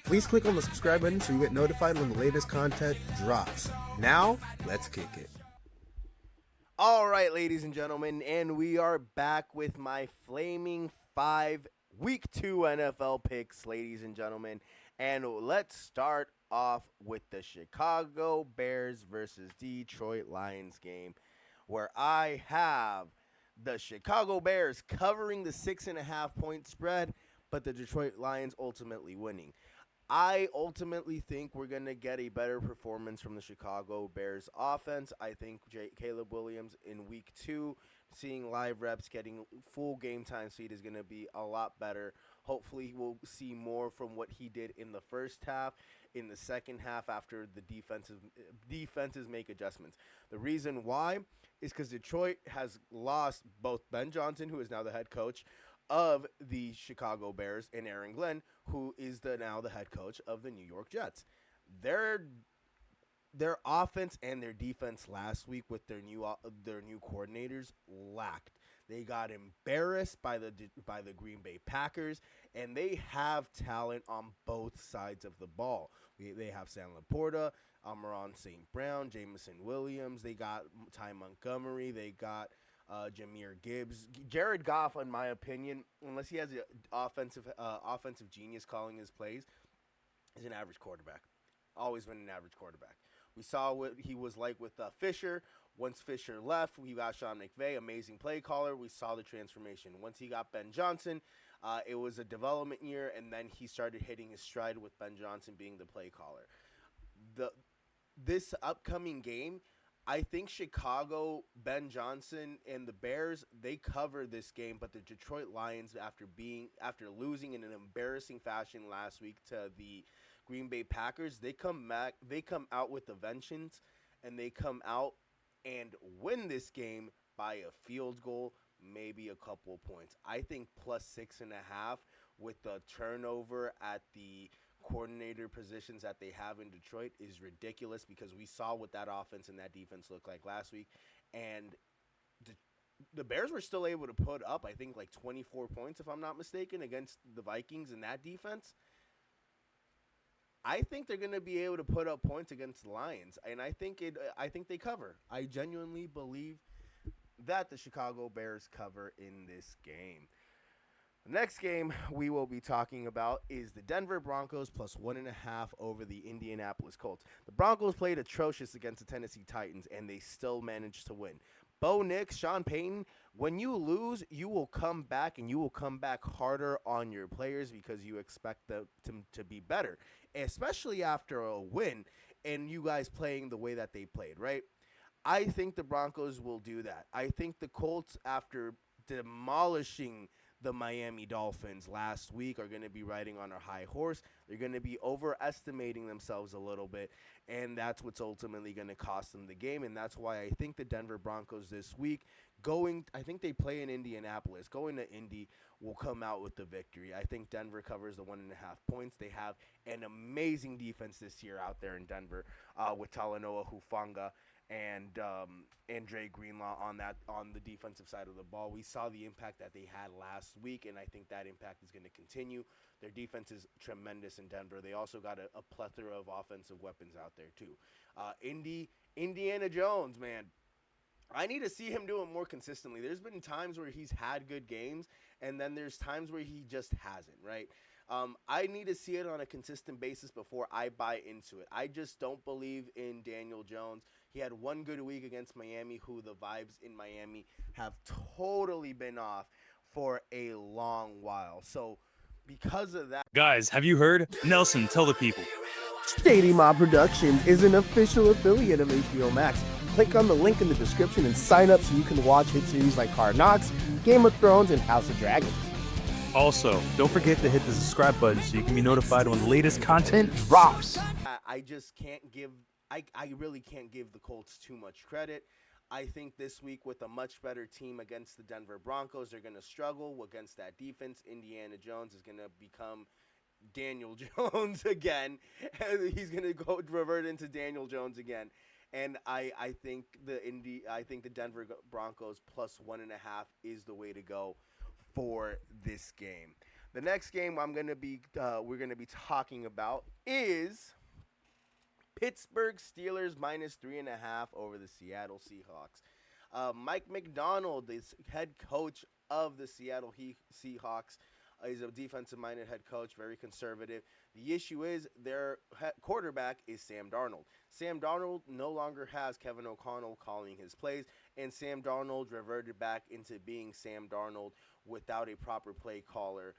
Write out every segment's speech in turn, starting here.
Please click on the subscribe button so you get notified when the latest content drops. Now, let's kick it. All right, ladies and gentlemen, and we are back with my Flaming 5 Week 2 NFL picks, ladies and gentlemen. And let's start off with the Chicago Bears versus Detroit Lions game, where I have the Chicago Bears covering the 6.5-point spread, but the Detroit Lions ultimately winning. I ultimately think we're going to get a better performance from the Chicago Bears offense. I think Caleb Williams in week 2, seeing live reps, getting full game time speed is going to be a lot better. Hopefully we'll see more from what he did in the first half, in the second half after the defenses make adjustments. The reason why is because Detroit has lost both Ben Johnson, who is now the head coach of the Chicago Bears, and Aaron Glenn, who is now the head coach of the New York Jets. Their offense and their defense last week with their new coordinators lacked. They got embarrassed by the Green Bay Packers, and they have talent on both sides of the ball. They have Sam Laporta, Amon-Ra St. Brown, Jameson Williams. They got Ty Montgomery. They got Jahmyr Gibbs. Jared Goff, in my opinion, unless he has an offensive genius calling his plays, is an average quarterback. Always been an average quarterback. We saw what he was like with Fisher. Once Fisher left, we got Sean McVay, amazing play caller. We saw the transformation. Once he got Ben Johnson, it was a development year, and then he started hitting his stride with Ben Johnson being the play caller. This upcoming game, I think Chicago, Ben Johnson, and the Bears, they cover this game, but the Detroit Lions, after losing in an embarrassing fashion last week to the Green Bay Packers, they come out with a vengeance, and they come out and win this game by a field goal, maybe a couple points. I think plus 6.5 with the turnover at the coordinator positions that they have in Detroit is ridiculous, because we saw what that offense and that defense looked like last week, and the Bears were still able to put up, I think, like 24 points, if I'm not mistaken, against the Vikings in that defense. I think they're going to be able to put up points against the Lions, and I think they cover. I genuinely believe that the Chicago Bears cover in this game. The next game we will be talking about is the Denver Broncos plus 1.5 over the Indianapolis Colts. The Broncos played atrocious against the Tennessee Titans, and they still managed to win. Bo Nix, Sean Payton, when you lose, you will come back, and you will come back harder on your players because you expect them to be better, especially after a win and you guys playing the way that they played, right? I think the Broncos will do that. I think the Colts, after demolishing the Miami Dolphins last week, are going to be riding on a high horse. They're going to be overestimating themselves a little bit, and that's what's ultimately going to cost them the game, and that's why I think the Denver Broncos this week, I think they play in Indianapolis. Going to Indy will come out with the victory. I think Denver covers the 1.5 points. They have an amazing defense this year out there in Denver with Talanoa Hufanga and Dre Greenlaw on the defensive side of the ball. We saw the impact that they had last week, and I think that impact is going to continue. Their defense is tremendous in Denver. They also got a plethora of offensive weapons out there too. Indiana Jones, man, I need to see him do it more consistently. There's been times where he's had good games, and then there's times where he just hasn't, right? I need to see it on a consistent basis before I buy into it. I just don't believe in Daniel Jones. He had one good week against Miami, who the vibes in Miami have totally been off for a long while. So because of that... Guys, have you heard? Nelson, tell the people. Shady Mob Productions is an official affiliate of HBO Max. Click on the link in the description and sign up so you can watch hit series like Hard Knocks, Game of Thrones, and House of Dragons. Also, don't forget to hit the subscribe button so you can be notified when the latest content drops. I really can't give the Colts too much credit. I think this week with a much better team against the Denver Broncos, they're going to struggle against that defense. Indiana Jones is going to become Daniel Jones again. He's going to revert into Daniel Jones again. And I think the Denver Broncos plus 1.5 is the way to go for this game. The next game we're gonna be talking about is Pittsburgh Steelers minus 3.5 over the Seattle Seahawks. Mike McDonald is head coach of the Seattle Seahawks. He's a defensive-minded head coach, very conservative. The issue is their quarterback is Sam Darnold. Sam Darnold no longer has Kevin O'Connell calling his plays, and Sam Darnold reverted back into being Sam Darnold without a proper play caller.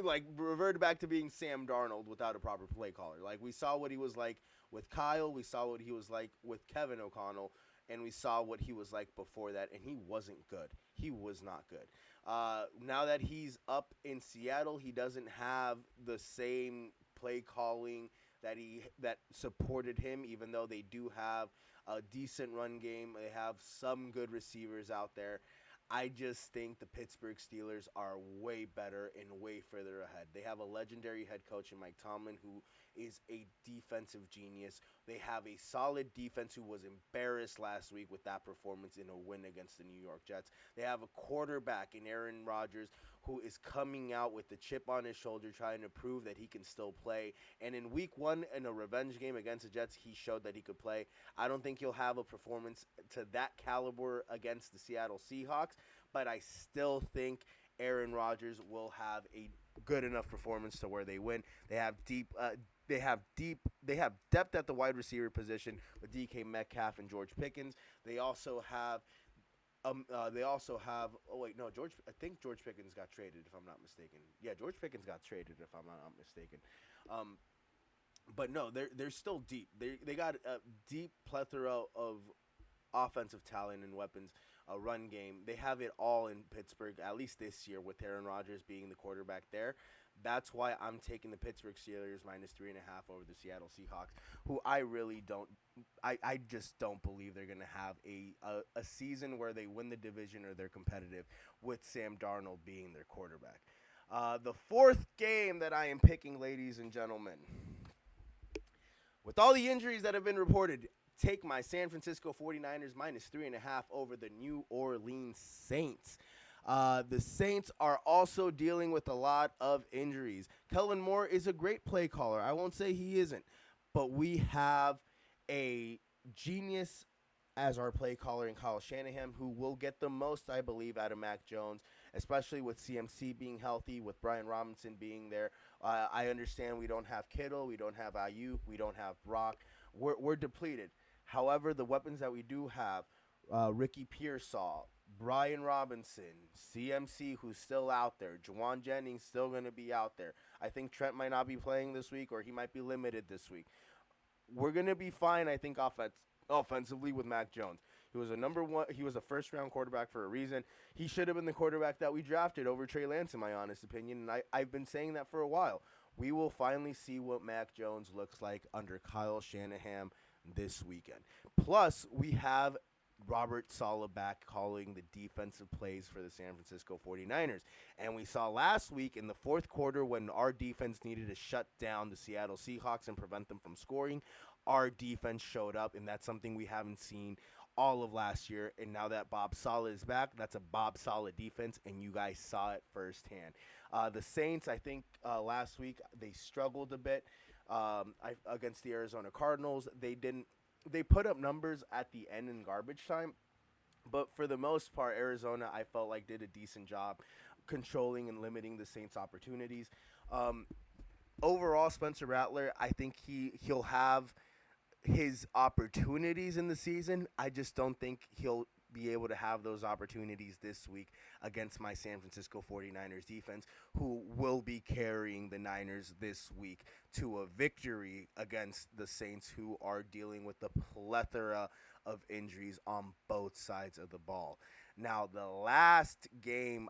Like, reverted back to being Sam Darnold without a proper play caller. Like, we saw what he was like with Kyle. We saw what he was like with Kevin O'Connell. And we saw what he was like before that, and he wasn't good. He was not good. Now that he's up in Seattle, he doesn't have the same play calling that supported him, even though they do have a decent run game. They have some good receivers out there. I just think the Pittsburgh Steelers are way better and way further ahead. They have a legendary head coach in Mike Tomlin, who is a defensive genius. They have a solid defense who was embarrassed last week with that performance in a win against the New York Jets. They have a quarterback in Aaron Rodgers who is coming out with the chip on his shoulder, trying to prove that he can still play. And in week 1, in a revenge game against the Jets, he showed that he could play. I don't think he'll have a performance to that caliber against the Seattle Seahawks, but I still think Aaron Rodgers will have a good enough performance to where they win. They have depth at the wide receiver position with DK Metcalf and George Pickens. They also have I think George Pickens got traded, if I'm not mistaken. Yeah, George Pickens got traded, if I'm not mistaken. But no, they're still deep. They got a deep plethora of offensive talent and weapons, a run game. They have it all in Pittsburgh, at least this year, with Aaron Rodgers being the quarterback there. That's why I'm taking the Pittsburgh Steelers minus 3.5 over the Seattle Seahawks, who I really don't. I just don't believe they're going to have a season where they win the division or they're competitive with Sam Darnold being their quarterback. The fourth game that I am picking, ladies and gentlemen, with all the injuries that have been reported, take my San Francisco 49ers minus 3.5 over the New Orleans Saints. The Saints are also dealing with a lot of injuries. Kellen Moore is a great play caller. I won't say he isn't, but we have a genius as our play caller in Kyle Shanahan, who will get the most, I believe, out of Mac Jones, especially with CMC being healthy, with Brian Robinson being there. I understand we don't have Kittle, we don't have Ayuk, we don't have Brock. We're depleted. However, the weapons that we do have, Ricky Pearsall, Brian Robinson, CMC, who's still out there, Juwan Jennings still going to be out there. I think Trent might not be playing this week, or he might be limited this week. We're going to be fine, I think, offensively with Mac Jones. He was a first-round quarterback for a reason. He should have been the quarterback that we drafted over Trey Lance, in my honest opinion, and I've been saying that for a while. We will finally see what Mac Jones looks like under Kyle Shanahan this weekend. Plus, we have Robert Saleh back calling the defensive plays for the San Francisco 49ers. And we saw last week in the fourth quarter when our defense needed to shut down the Seattle Seahawks and prevent them from scoring, our defense showed up, and that's something we haven't seen all of last year. And now that Bob Saleh is back, that's a Bob Saleh defense, and you guys saw it firsthand. The Saints, I think last week, they struggled a bit against the Arizona Cardinals. They put up numbers at the end in garbage time, but for the most part, Arizona, I felt like, did a decent job controlling and limiting the Saints' opportunities. Overall, Spencer Rattler, I think he'll have his opportunities in the season. I just don't think he'll be able to have those opportunities this week against my San Francisco 49ers defense, who will be carrying the Niners this week to a victory against the Saints, who are dealing with the plethora of injuries on both sides of the ball. Now, the last game,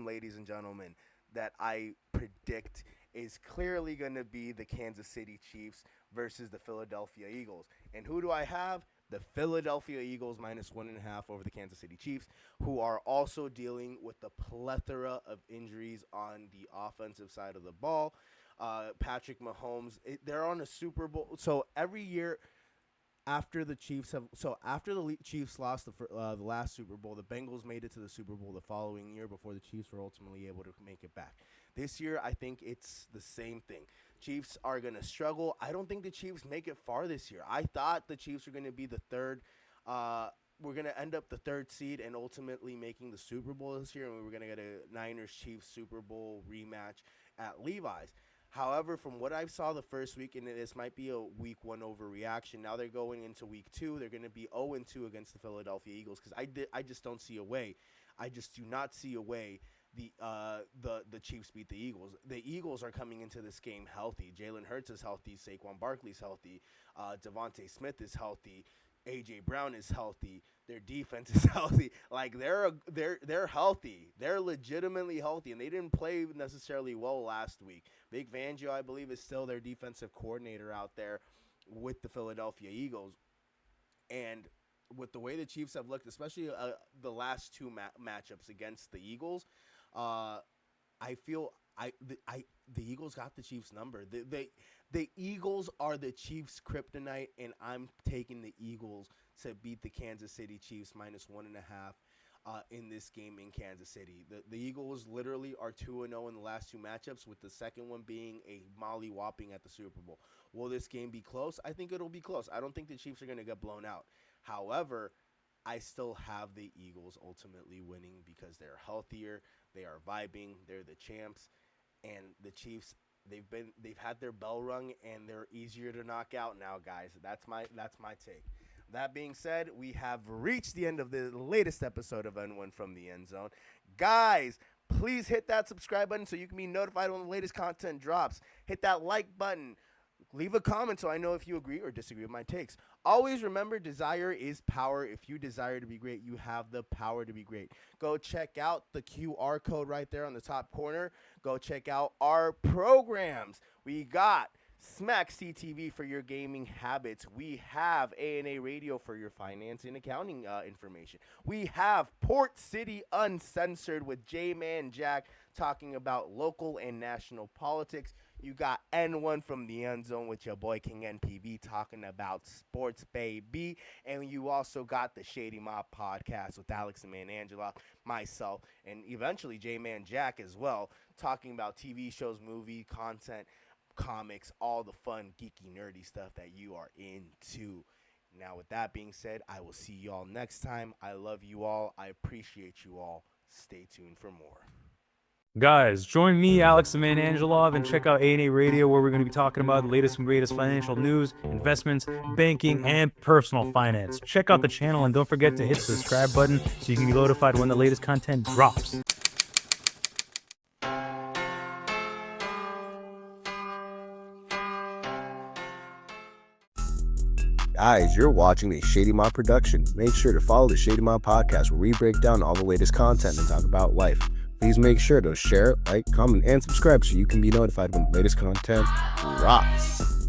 ladies and gentlemen, that I predict is clearly going to be the Kansas City Chiefs versus the Philadelphia Eagles. And who do I have? The Philadelphia Eagles minus 1.5 over the Kansas City Chiefs, who are also dealing with the plethora of injuries on the offensive side of the ball. Patrick Mahomes, they're on a Super Bowl. So every year, after the Chiefs Chiefs lost the last Super Bowl, the Bengals made it to the Super Bowl the following year before the Chiefs were ultimately able to make it back. This year, I think it's the same thing. Chiefs are going to struggle. I don't think the Chiefs make it far this year. I thought the Chiefs were going to be the third. We're going to end up the third seed and ultimately making the Super Bowl this year, and we were going to get a Niners-Chiefs Super Bowl rematch at Levi's. However, from what I saw the first week, and this might be a week 1 overreaction, now they're going into week 2. They're going to be 0-2 against the Philadelphia Eagles because I just don't see a way. I just do not see a way the Chiefs beat the Eagles. The Eagles are coming into this game healthy. Jalen Hurts is healthy. Saquon Barkley's healthy. Devontae Smith is healthy. A.J. Brown is healthy. Their defense is healthy. Like they're healthy. They're legitimately healthy, and they didn't play necessarily well last week. Vic Fangio, I believe, is still their defensive coordinator out there with the Philadelphia Eagles, and with the way the Chiefs have looked, especially the last two matchups against the Eagles, I feel the Eagles got the Chiefs number. The Eagles are the Chiefs' kryptonite, and I'm taking the Eagles to beat the Kansas City Chiefs -1.5 in this game in Kansas City. The Eagles literally are 2-0 in the last two matchups, with the second one being a molly-whopping at the Super Bowl. Will this game be close? I think it'll be close. I don't think the Chiefs are going to get blown out. However, I still have the Eagles ultimately winning because they're healthier, they are vibing, they're the champs, and the Chiefs, they've had their bell rung and they're easier to knock out now, guys. That's my take. That being said, we have reached the end of the latest episode of N1 from the End Zone. Guys, please hit that subscribe button so you can be notified when the latest content drops. Hit that like button. Leave a comment so I know if you agree or disagree with my takes. Always remember, desire is power. If you desire to be great, you have the power to be great. Go check out the QR code right there on the top corner. Go check out our programs. We got Smack CTV for your gaming habits. We have A&A Radio for your finance and accounting information. We have Port City Uncensored with J-Man Jack talking about local and national politics. You got N1 from the End Zone with your boy King N.P.V talking about sports, baby. And you also got the Shady Mob podcast with Alex and Man Angela, myself, and eventually J-Man Jack as well, talking about TV shows, movie content, comics, all the fun, geeky, nerdy stuff that you are into. Now, with that being said, I will see you all next time. I love you all. I appreciate you all. Stay tuned for more. Guys, join me, Alex the Man Angelov, and check out A&A Radio, where we're going to be talking about the latest and greatest financial news, investments, banking, and personal finance. Check out the channel, and don't forget to hit the subscribe button so you can be notified when the latest content drops. Guys, you're watching a Shady Mob production. Make sure to follow the Shady Mob podcast, where we break down all the latest content and talk about life. Please make sure to share, like, comment, and subscribe so you can be notified when the latest content drops.